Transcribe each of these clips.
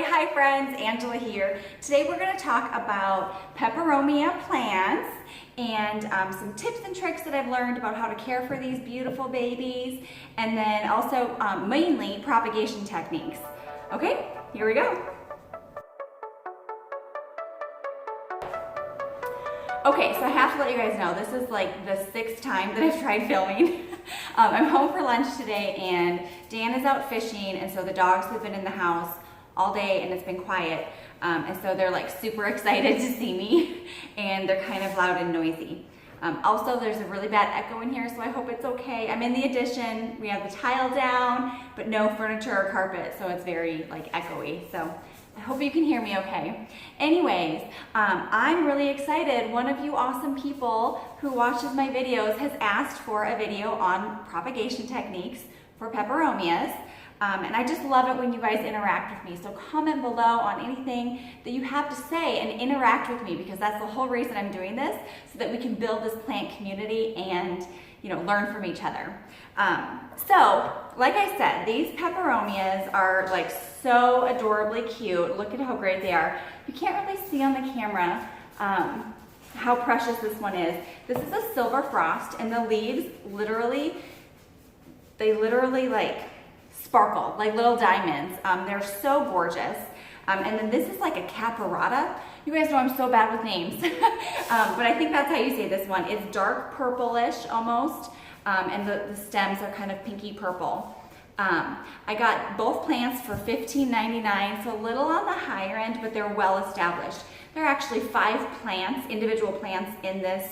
Hi friends, Angela here. Today we're going to talk about Peperomia plants and some tips and tricks that I've learned about how to care for these beautiful babies, and then also mainly propagation techniques. Okay, here we go. Okay, so I have to let you guys know, this is like the 6th time that I've tried filming. I'm home for lunch today and Dan is out fishing, and so the dogs have been in the house all day and it's been quiet. And so they're like super excited to see me and they're kind of loud and noisy. Also, there's a really bad echo in here, so I hope it's okay. I'm in the addition, we have the tile down, but no furniture or carpet, so it's very like echoey. So I hope you can hear me okay. Anyways, I'm really excited. One of you awesome people who watches my videos has asked for a video on propagation techniques for peperomias. And I just love it when you guys interact with me. So comment below on anything that you have to say and interact with me, because that's the whole reason I'm doing this, so that we can build this plant community and learn from each other. So, like I said, these peperomias are like so adorably cute. Look at how great they are. You can't really see on the camera how precious this one is. This is a silver frost, and the leaves literally like sparkle like little diamonds. They're so gorgeous. And then this is like a Caperata. You guys know I'm so bad with names. But I think that's how you say this one. It's dark purplish almost. And the stems are kind of pinky purple. I got both plants for $15.99, so a little on the higher end, but they're well established. There are actually 5 plants, individual plants in this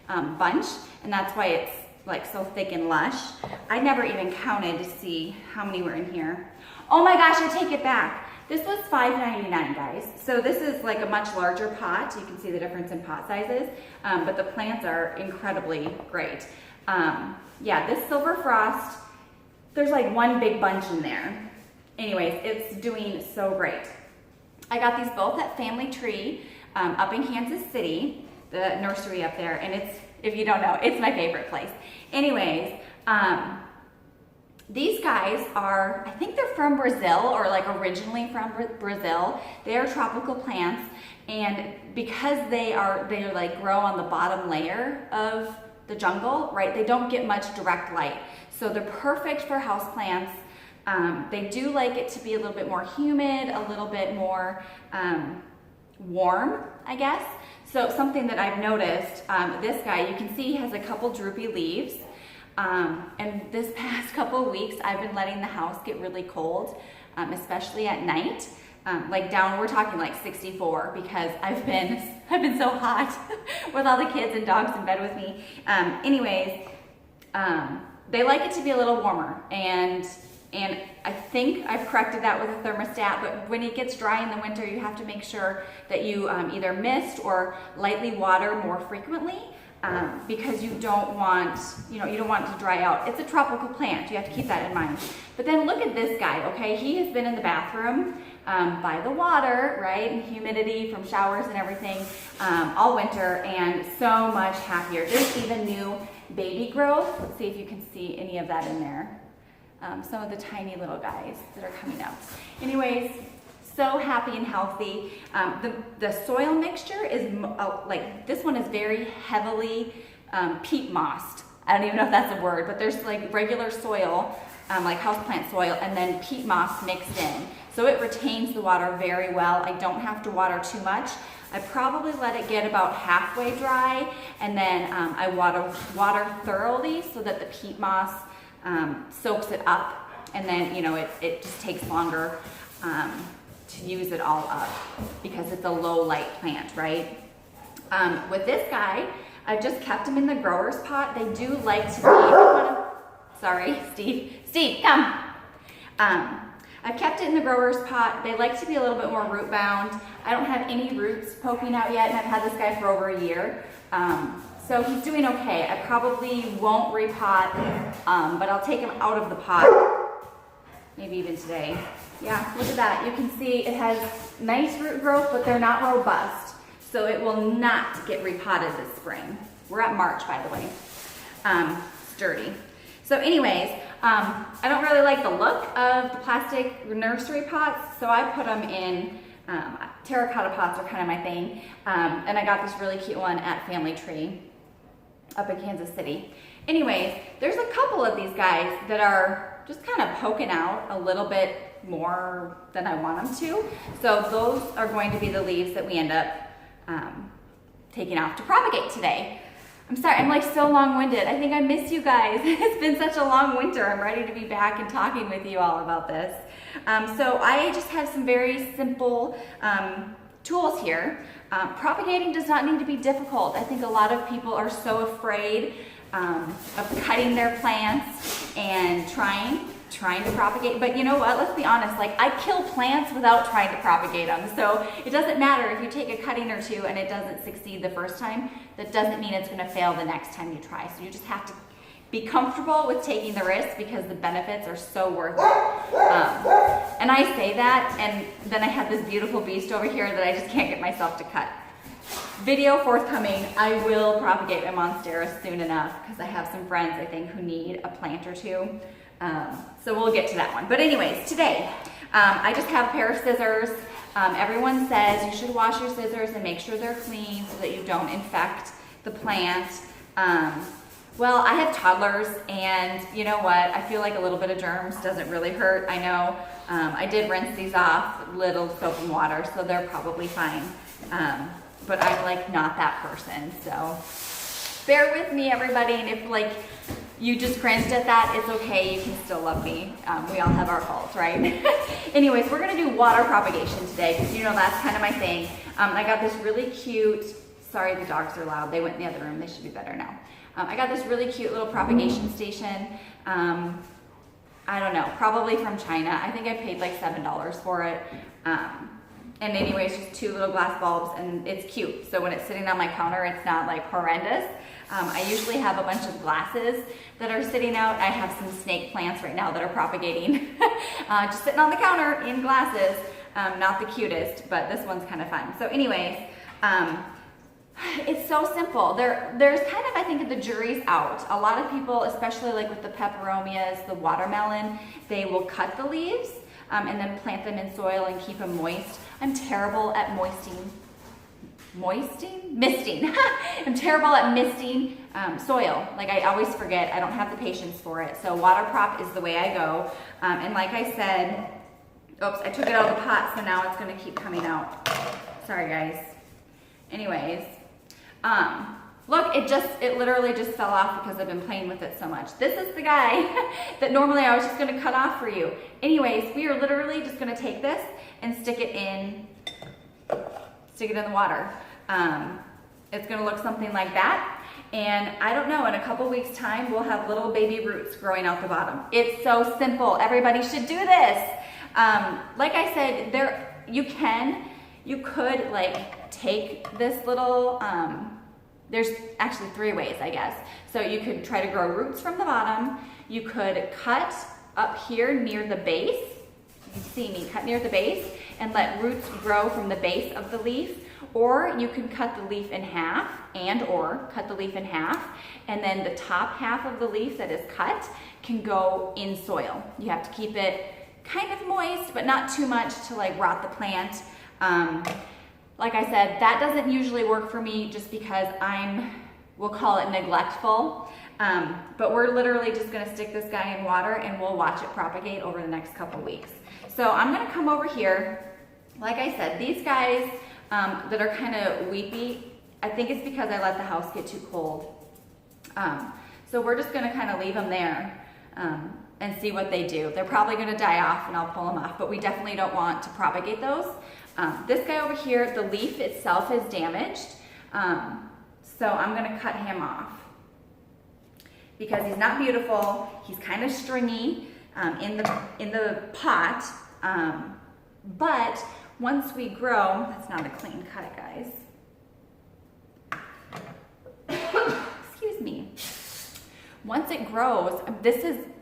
bunch, and that's why it's like so thick and lush. I never even counted to see how many were in here. Oh my gosh, I take it back. This was $5.99, guys. So this is like a much larger pot. You can see the difference in pot sizes, but the plants are incredibly great. Yeah, this silver frost, there's like one big bunch in there. Anyways, it's doing so great. I got these both at Family Tree up in Kansas City, the nursery up there, and it's, if you don't know, it's my favorite place. Anyways, these guys are, I think they're from Brazil, or like originally from Brazil. They are tropical plants, and because they like grow on the bottom layer of the jungle, right? They don't get much direct light. So they're perfect for houseplants. They do like it to be a little bit more humid, a little bit more warm, I guess. So something that I've noticed, this guy, you can see he has a couple droopy leaves. And this past couple of weeks, I've been letting the house get really cold, especially at night. Like down, we're talking like 64, because I've been so hot with all the kids and dogs in bed with me. Anyways, they like it to be a little warmer, and I think I've corrected that with a thermostat, but when it gets dry in the winter, you have to make sure that you either mist or lightly water more frequently, because you don't want, you don't want it to dry out. It's a tropical plant, you have to keep that in mind. But then look at this guy, okay? He has been in the bathroom by the water, right? And humidity from showers and everything all winter, and so much happier. There's even new baby growth. Let's see if you can see any of that in there. Some of the tiny little guys that are coming up. Anyways, so happy and healthy. The soil mixture is like, this one is very heavily peat mossed. I don't even know if that's a word, but there's like regular soil, like houseplant soil, and then peat moss mixed in. So it retains the water very well. I don't have to water too much. I probably let it get about halfway dry, and then I water thoroughly so that the peat moss soaks it up, and then it just takes longer to use it all up, because it's a low light plant, right? With this guy, I've just kept him in the grower's pot. They do like to be, sorry, Steve, come. I've kept it in the grower's pot. They like to be a little bit more root bound. I don't have any roots poking out yet, and I've had this guy for over a year. So he's doing okay. I probably won't repot, but I'll take him out of the pot, maybe even today. Yeah, look at that. You can see it has nice root growth, but they're not robust, so it will not get repotted this spring. We're at March, by the way. Sturdy. So anyways, I don't really like the look of the plastic nursery pots, so I put them in terracotta pots are kind of my thing. And I got this really cute one at Family Tree up in Kansas City. Anyways, there's a couple of these guys that are just kind of poking out a little bit more than I want them to. So those are going to be the leaves that we end up taking off to propagate today. I'm sorry, I'm like so long-winded. I think I miss you guys. It's been such a long winter. I'm ready to be back and talking with you all about this. So I just have some very simple tools here. Propagating does not need to be difficult. I think a lot of people are so afraid of cutting their plants and trying to propagate, but you know what, let's be honest, like I kill plants without trying to propagate them, so it doesn't matter if you take a cutting or two and it doesn't succeed the first time. That doesn't mean it's going to fail the next time you try, so you just have to be comfortable with taking the risk because the benefits are so worth it. And I say that, and then I have this beautiful beast over here that I just can't get myself to cut. Video forthcoming. I will propagate my monstera soon enough because I have some friends, I think, who need a plant or two. So we'll get to that one. But anyways, today, I just have a pair of scissors. Everyone says you should wash your scissors and make sure they're clean so that you don't infect the plant. Well, I have toddlers, and you know what? I feel like a little bit of germs doesn't really hurt. I know I did rinse these off, little soap and water, so they're probably fine. But I'm like not that person, so bear with me, everybody. And if like you just cringed at that, it's okay. You can still love me. We all have our faults, right? Anyways, we're gonna do water propagation today because you know that's kind of my thing. I got this really cute. Sorry, the dogs are loud. They went in the other room. They should be better now. I got this really cute little propagation station. I don't know, probably from China. I think I paid like $7 for it. And anyways, just 2 little glass bulbs, and it's cute. So when it's sitting on my counter, it's not like horrendous. I usually have a bunch of glasses that are sitting out. I have some snake plants right now that are propagating. Just sitting on the counter in glasses. Not the cutest, but this one's kind of fun. So anyways, it's so simple. There's kind of, I think, the jury's out. A lot of people, especially like with the peperomias, the watermelon, they will cut the leaves and then plant them in soil and keep them moist. I'm terrible at misting. I'm terrible at misting soil. Like I always forget, I don't have the patience for it. So water prop is the way I go. And like I said, oops, I took it out of the pot, so now it's gonna keep coming out. Sorry guys. Anyways, look, it literally just fell off because I've been playing with it so much. This is the guy that normally I was just gonna cut off for you. Anyways, we are literally just gonna take this and stick it in the water. It's gonna look something like that. And I don't know, in a couple weeks time, we'll have little baby roots growing out the bottom. It's so simple. Everybody should do this. Like I said, you could like take this little, there's actually 3 ways, I guess. So you could try to grow roots from the bottom. You could cut up here near the base. You can see me cut near the base and let roots grow from the base of the leaf. Or you can cut the leaf in half and then the top half of the leaf that is cut can go in soil. You have to keep it kind of moist, but not too much to like rot the plant. Like I said, that doesn't usually work for me just because we'll call it neglectful. But we're literally just gonna stick this guy in water and we'll watch it propagate over the next couple weeks. So I'm gonna come over here. Like I said, these guys that are kind of weepy, I think it's because I let the house get too cold. So we're just gonna kind of leave them there and see what they do. They're probably gonna die off and I'll pull them off, but we definitely don't want to propagate those. This guy over here, the leaf itself is damaged, so I'm gonna cut him off because he's not beautiful. He's kind of stringy in the pot, but once we grow, that's not a clean cut, guys. Excuse me. Once it grows,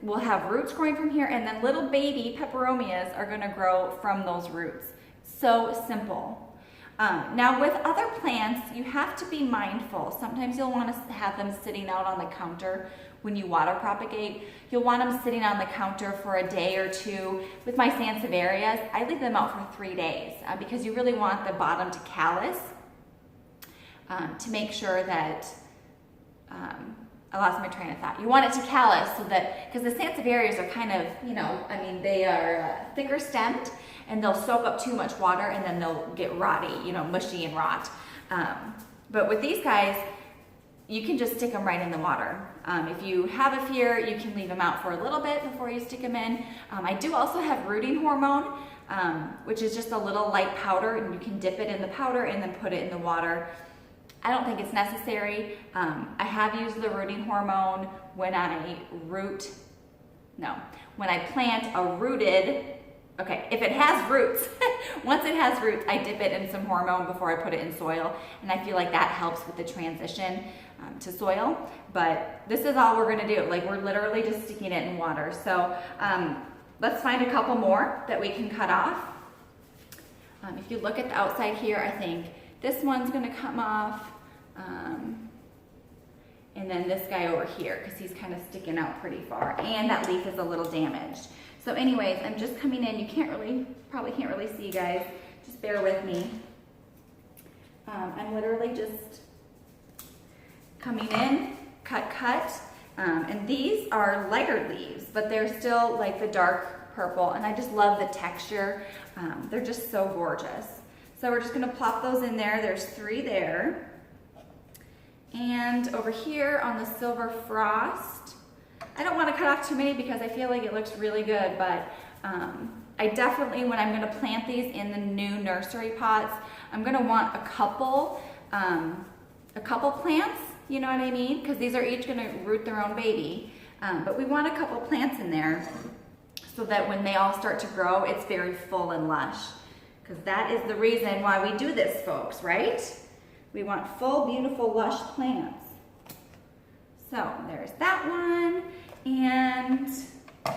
we'll have roots growing from here, and then little baby peperomias are gonna grow from those roots. So simple. Now with other plants, you have to be mindful. Sometimes you'll want to have them sitting out on the counter when you water propagate. You'll want them sitting on the counter for a day or two. With my sansevierias, I leave them out for 3 days because you really want the bottom to callus to make sure that, I lost my train of thought. You want it to callus so that, because the sansevierias are kind of, you know, I mean, they are thicker stemmed and they'll soak up too much water and then they'll get rotty, you know, mushy and rot. But with these guys, you can just stick them right in the water. If you have a fear, you can leave them out for a little bit before you stick them in. I do also have rooting hormone, which is just a little light powder, and you can dip it in the powder and then put it in the water. I don't think it's necessary. I have used the rooting hormone when I plant a rooted, okay, if it has roots, once it has roots, I dip it in some hormone before I put it in soil, and I feel like that helps with the transition to soil. But this is all we're gonna do. Like, we're literally just sticking it in water. So let's find a couple more that we can cut off. If you look at the outside here, I think this one's gonna come off. And then this guy over here, because he's kind of sticking out pretty far, and that leaf is a little damaged. So anyways, I'm just coming in. You probably can't really see, guys. Just bear with me. I'm literally just coming in, cut. And these are lighter leaves, but they're still like the dark purple, and I just love the texture. They're just so gorgeous. So we're just gonna plop those in there. There's 3 there. And over here on the silver frost, I don't want to cut off too many because I feel like it looks really good, but I definitely, when I'm going to plant these in the new nursery pots, I'm going to want a couple plants, you know what I mean? Because these are each going to root their own baby, but we want a couple plants in there so that when they all start to grow, it's very full and lush, because that is the reason why we do this, folks, right? We want full, beautiful, lush plants. So there's that one. And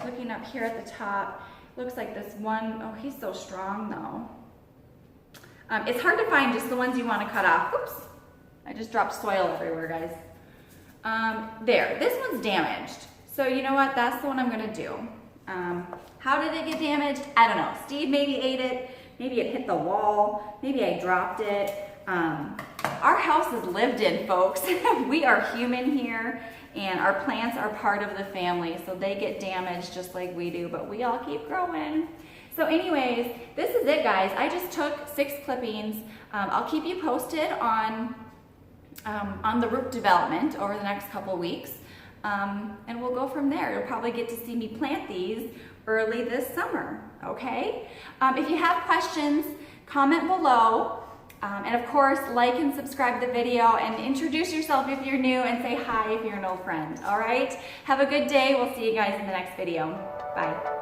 looking up here at the top, looks like this one, oh, he's so strong though. It's hard to find just the ones you want to cut off. Oops, I just dropped soil everywhere, guys. There, this one's damaged. So you know what, that's the one I'm gonna do. How did it get damaged? I don't know. Steve maybe ate it, maybe it hit the wall, maybe I dropped it. Our house is lived in, folks. We are human here, and our plants are part of the family, so they get damaged just like we do, but we all keep growing. So anyways, this is it, guys. I just took 6 clippings. I'll keep you posted on the root development over the next couple weeks, and we'll go from there. You'll probably get to see me plant these early this summer, okay? If you have questions, comment below. And of course, like and subscribe the video, and introduce yourself if you're new, and say hi if you're an old friend, all right? Have a good day. We'll see you guys in the next video. Bye.